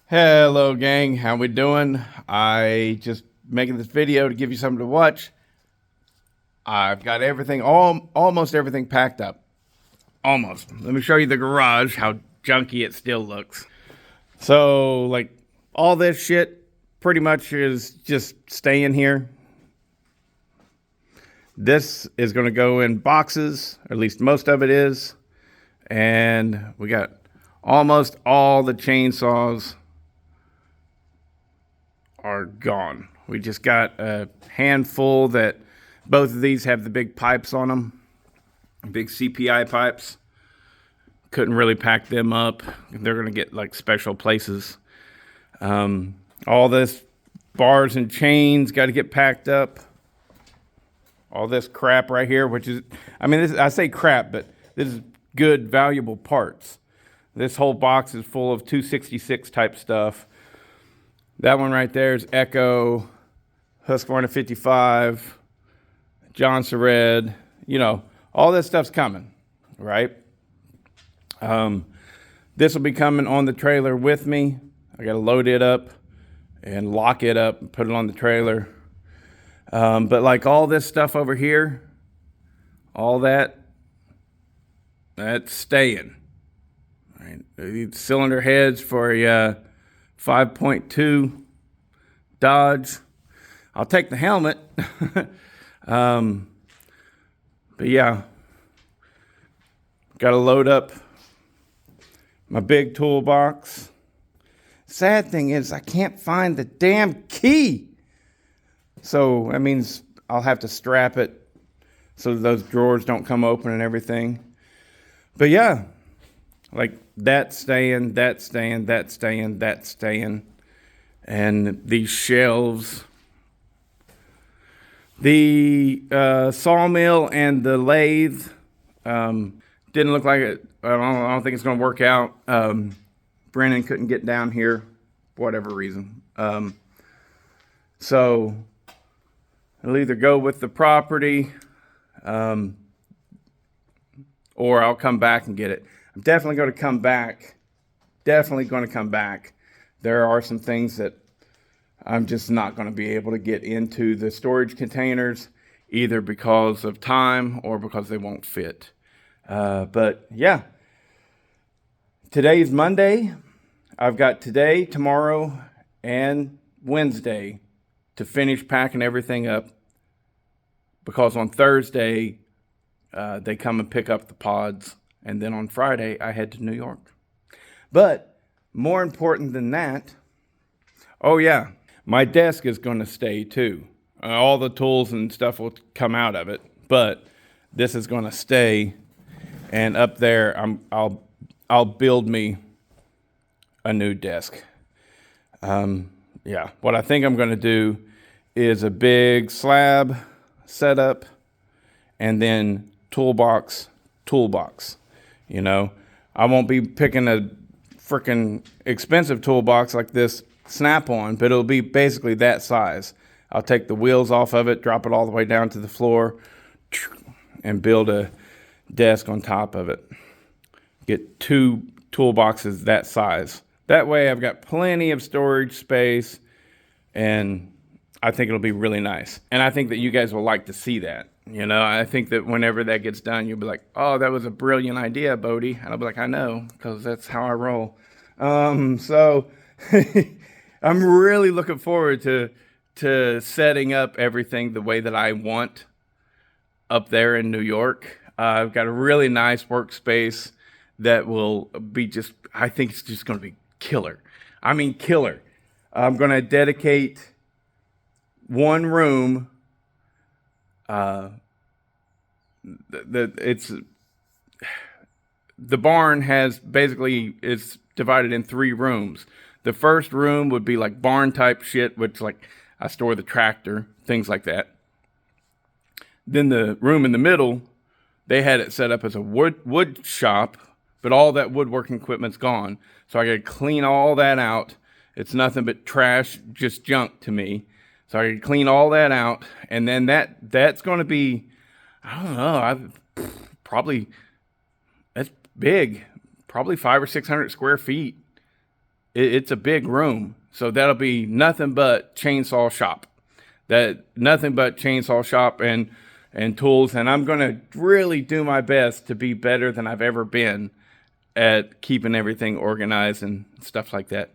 Hello gang, how we doing? I just making this video to give you something to watch. I've got everything, almost everything packed up. Almost. Let me show you the garage, how junky it still looks. So, like, all this shit pretty much is just staying here. This is going to go in boxes, or at least most of it is. And we got almost all the chainsaws are gone. We just got a handful that both of these have the big pipes on them, big CPI pipes. Couldn't really pack them up. They're going to get like special places. All this bars and chains got to get packed up. All this crap right here, which is, I mean, I say crap, but this is good, valuable parts. This whole box is full of 266 type stuff. That one right there is Echo, Husqvarna 55, Johnson Red. You know, all this stuff's coming, right? This will be coming on the trailer with me. I got to load it up and lock it up and put it on the trailer. But like all this stuff over here, all that's staying. Right? The cylinder heads for a 5.2 Dodge. I'll take the helmet. But yeah, got to load up my big toolbox. Sad thing is I can't find the damn key. So that means I'll have to strap it so those drawers don't come open and everything. But yeah, like that's staying, that's staying, that's staying, that's staying. And these shelves, the sawmill and the lathe didn't look like it. I don't think it's going to work out. Brennan couldn't get down here for whatever reason. So I'll either go with the property or I'll come back and get it. I'm definitely going to come back. There are some things that I'm just not going to be able to get into the storage containers, either because of time or because they won't fit. But yeah, today's Monday. I've got today, tomorrow, and Wednesday to finish packing everything up, because on Thursday, they come and pick up the pods. And then on Friday, I head to New York. But more important than that, oh yeah, my desk is going to stay too. All the tools and stuff will come out of it, but this is going to stay. And up there, I'll build me a new desk. Yeah, what I think I'm going to do is a big slab setup, and then toolbox. You know, I won't be picking a freaking expensive toolbox like this Snap-on, but it'll be basically that size. I'll take the wheels off of it, drop it all the way down to the floor, and build a desk on top of it. Get two toolboxes that size. That way I've got plenty of storage space, and I think it'll be really nice. And I think that you guys will like to see that. You know, I think that whenever that gets done, you'll be like, oh, that was a brilliant idea, Bodie. And I'll be like, I know, because that's how I roll. So I'm really looking forward to setting up everything the way that I want up there in New York. I've got a really nice workspace that will be just, I think it's just going to be killer. I mean, killer. I'm going to dedicate one room. The barn has basically, it's divided in 3 rooms. The first room would be like barn type shit, which like I store the tractor, things like that. Then the room in the middle, they had it set up as a wood shop, but all that woodworking equipment's gone. So I got to clean all that out. It's nothing but trash, just junk to me. So I got to clean all that out, and then that's going to be, I don't know, that's big, probably 500 or 600 square feet it's a big room. So that'll be nothing but chainsaw shop. Nothing but chainsaw shop and tools. And I'm going to really do my best to be better than I've ever been at keeping everything organized and stuff like that.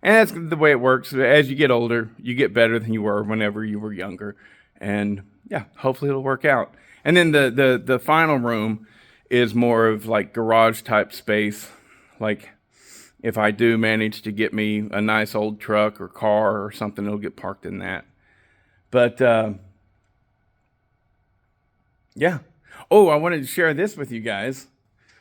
And that's the way it works. As you get older, you get better than you were whenever you were younger. And yeah, hopefully it'll work out. And then the final room is more of like garage type space. Like if I do manage to get me a nice old truck or car or something, it'll get parked in that. But yeah. Oh, I wanted to share this with you guys.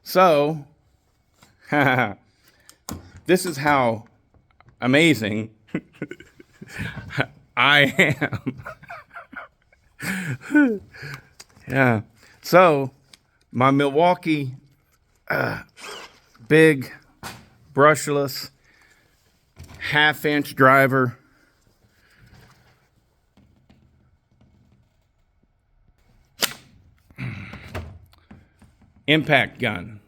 So this is how amazing I am. Yeah. So my Milwaukee big brushless 1/2-inch driver impact gun.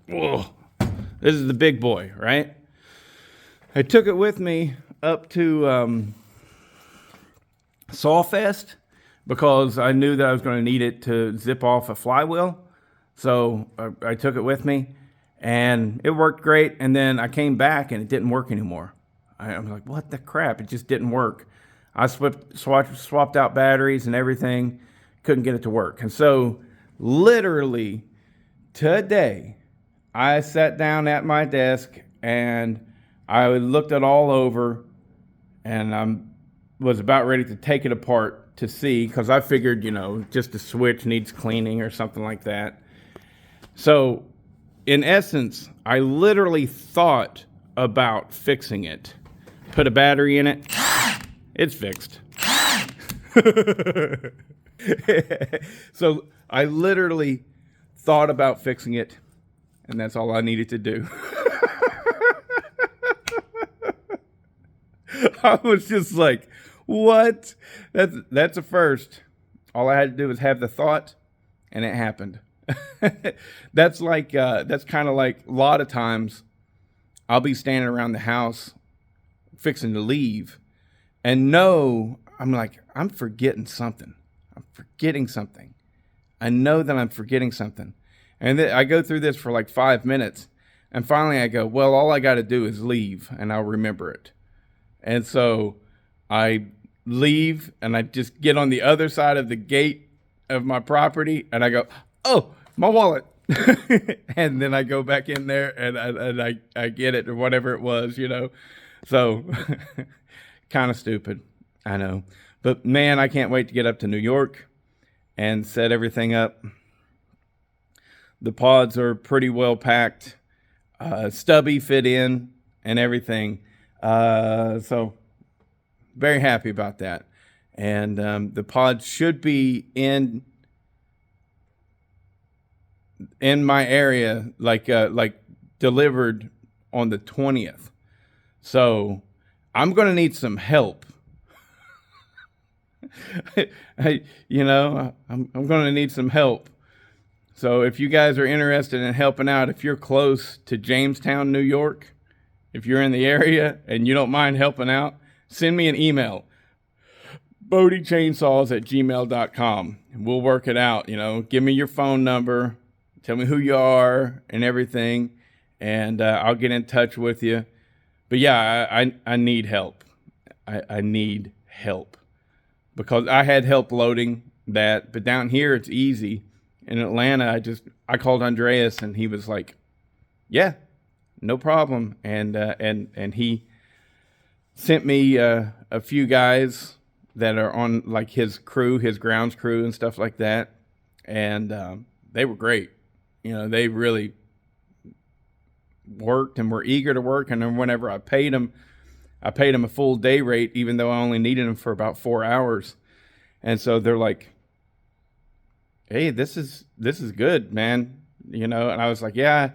Whoa. This is the big boy, right? I took it with me up to Sawfest because I knew that I was going to need it to zip off a flywheel. So I took it with me, and it worked great. And then I came back, and it didn't work anymore. I'm like, what the crap? It just didn't work. I swapped out batteries and everything. Couldn't get it to work. And so literally today, I sat down at my desk, and I looked it all over, and I was about ready to take it apart to see, because I figured, just the switch needs cleaning or something like that. So, in essence, I literally thought about fixing it. Put a battery in it. It's fixed. So, I literally thought about fixing it, and that's all I needed to do. I was just like, what? That's a first. All I had to do was have the thought, and it happened. That's kind of like a lot of times I'll be standing around the house fixing to leave, and I'm like, I'm forgetting something. I know that I'm forgetting something. And I go through this for like 5 minutes, and finally I go, well, all I got to do is leave, and I'll remember it. And so I leave, and I just get on the other side of the gate of my property, and I go, oh, my wallet. And then I go back in there, and I get it, or whatever it was, So kind of stupid, I know. But man, I can't wait to get up to New York and set everything up. The pods are pretty well packed. Stubby fit in and everything. So very happy about that. And the pods should be in my area, like delivered on the 20th. So I'm going to need some help. I'm going to need some help. So if you guys are interested in helping out, if you're close to Jamestown, New York, if you're in the area and you don't mind helping out, send me an email, bodiechainsaws@gmail.com. We'll work it out. Give me your phone number, tell me who you are and everything, and I'll get in touch with you. But yeah, I need help. I need help, because I had help loading that, but down here it's easy. In Atlanta, I called Andreas, and he was like, yeah, no problem. And he sent me a few guys that are on like his crew, his grounds crew and stuff like that. And they were great. They really worked and were eager to work. And then whenever I paid them a full day rate, even though I only needed them for about 4 hours. And so they're like, hey, this is good, man. And I was like, yeah,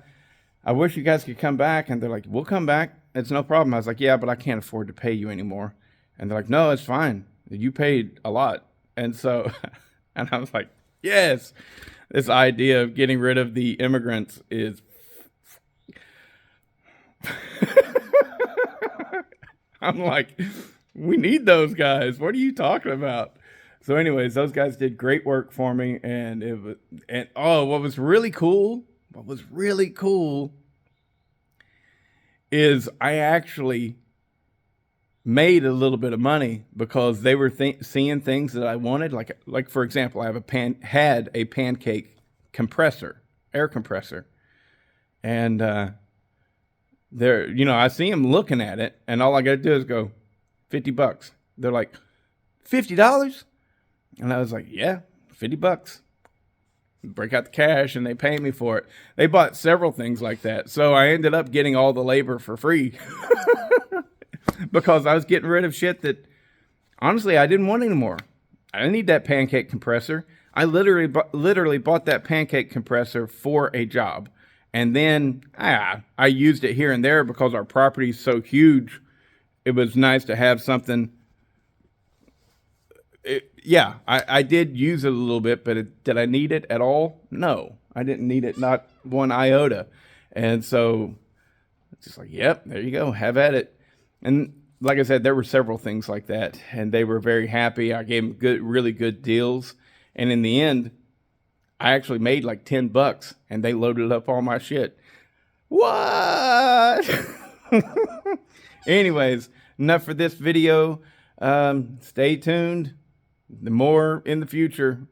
I wish you guys could come back. And they're like, we'll come back. It's no problem. I was like, yeah, but I can't afford to pay you anymore. And they're like, no, it's fine. You paid a lot. And so, and I was like, yes, this idea of getting rid of the immigrants is I'm like, we need those guys. What are you talking about? So, anyways, those guys did great work for me, and what was really cool is I actually made a little bit of money because they were seeing things that I wanted. Like for example, I had a pancake air compressor, and I see them looking at it, and all I got to do is go $50. They're like, $50, and I was like, yeah, $50. Break out the cash, and they pay me for it. They bought several things like that, so I ended up getting all the labor for free. Because I was getting rid of shit that, honestly, I didn't want anymore. I didn't need that pancake compressor. I literally bought that pancake compressor for a job. And then I used it here and there because our property is so huge. It was nice to have something. I did use it a little bit, but did I need it at all? No, I didn't need it, not one iota. And so it's just like, yep, there you go, have at it. And like I said, there were several things like that, and they were very happy. I gave them really good deals, and in the end, I actually made like $10, and they loaded up all my shit. What? Anyways, enough for this video. Stay tuned. The more in the future.